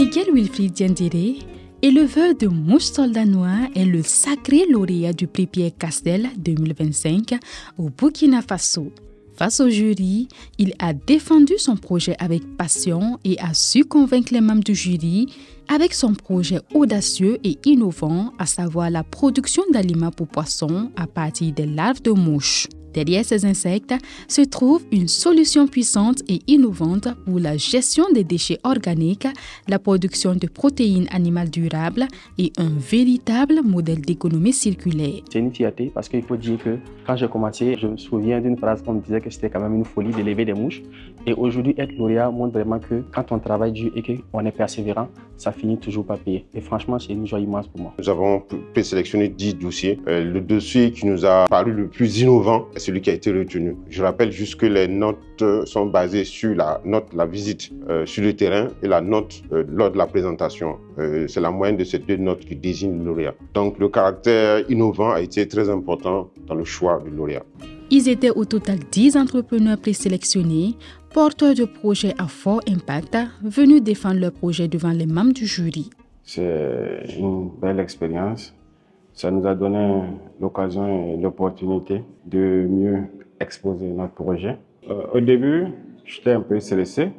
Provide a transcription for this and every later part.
Miguel Wilfried Diendéré, éleveur de mouches soldats noirs, est le sacré lauréat du prix Pierre Castell 2025 au Burkina Faso. Face au jury, il a défendu son projet avec passion et a su convaincre les membres du jury avec son projet audacieux et innovant, à savoir la production d'aliments pour poissons à partir des larves de mouches. Derrière ces insectes se trouve une solution puissante et innovante pour la gestion des déchets organiques, la production de protéines animales durables et un véritable modèle d'économie circulaire. C'est une fierté parce qu'il faut dire que quand j'ai commencé, je me souviens d'une phrase qu'on me disait que c'était quand même une folie d'élever des mouches. Et aujourd'hui, être lauréat montre vraiment que quand on travaille dur et qu'on est persévérant, ça finit toujours par payer. Et franchement, c'est une joie immense pour moi. Nous avons présélectionné 10 dossiers. Le dossier qui nous a paru le plus innovant, c'est celui qui a été retenu. Je rappelle juste que les notes sont basées sur la note, la visite sur le terrain et la note lors de la présentation. C'est la moyenne de ces deux notes qui désignent le lauréat. Donc le caractère innovant a été très important dans le choix du lauréat. Ils étaient au total 10 entrepreneurs présélectionnés, porteurs de projets à fort impact, venus défendre leur projet devant les membres du jury. C'est une belle expérience. Ça nous a donné l'occasion et l'opportunité de mieux exposer notre projet. Au début, j'étais un peu stressé.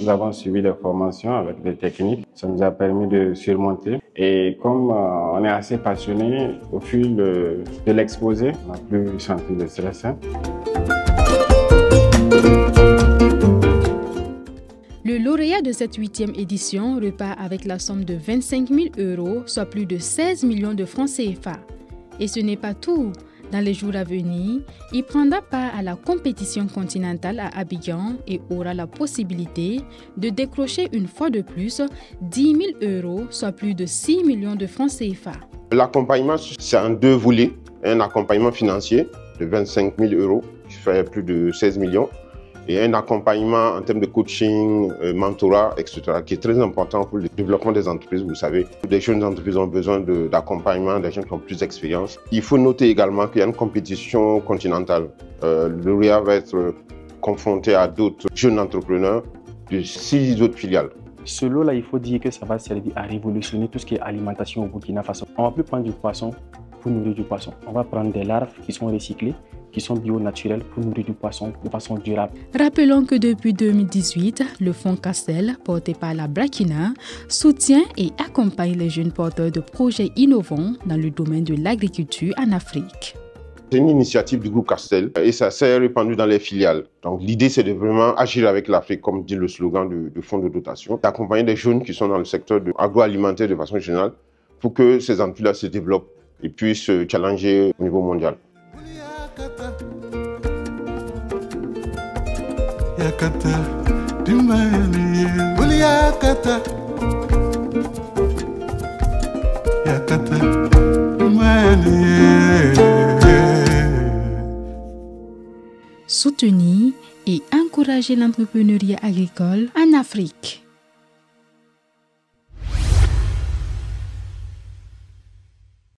Nous avons suivi des formations avec des techniques. Ça nous a permis de surmonter. Et comme on est assez passionné, au fil de l'exposé, on n'a plus senti de stress. Le lauréat de cette 8e édition repart avec la somme de 25 000 €, soit plus de 16 millions de francs CFA. Et ce n'est pas tout. Dans les jours à venir, il prendra part à la compétition continentale à Abidjan et aura la possibilité de décrocher une fois de plus 10 000 €, soit plus de 6 millions de francs CFA. L'accompagnement, c'est en deux volets. Un accompagnement financier de 25 000 €, qui fait plus de 16 millions. Et un accompagnement en termes de coaching, mentorat, etc., qui est très important pour le développement des entreprises. Vous savez, des jeunes entreprises ont besoin d'accompagnement, des gens qui ont plus d'expérience. Il faut noter également qu'il y a une compétition continentale. Le lauréat va être confronté à d'autres jeunes entrepreneurs de 6 autres filiales. Ce lot-là, il faut dire que ça va servir à révolutionner tout ce qui est alimentation au Burkina Faso. On ne va plus prendre du poisson pour nourrir du poisson. On va prendre des larves qui sont recyclées, qui sont bio-naturels pour nourrir du poisson de façon durable. Rappelons que depuis 2018, le Fonds Castell, porté par la Bracina, soutient et accompagne les jeunes porteurs de projets innovants dans le domaine de l'agriculture en Afrique. C'est une initiative du groupe Castell et ça s'est répandu dans les filiales. Donc l'idée, c'est de vraiment agir avec l'Afrique, comme dit le slogan du fonds de dotation, d'accompagner des jeunes qui sont dans le secteur agroalimentaire de façon générale pour que ces entreprises-là se développent et puissent se challenger au niveau mondial. Soutenir et encourager l'entrepreneuriat agricole en Afrique.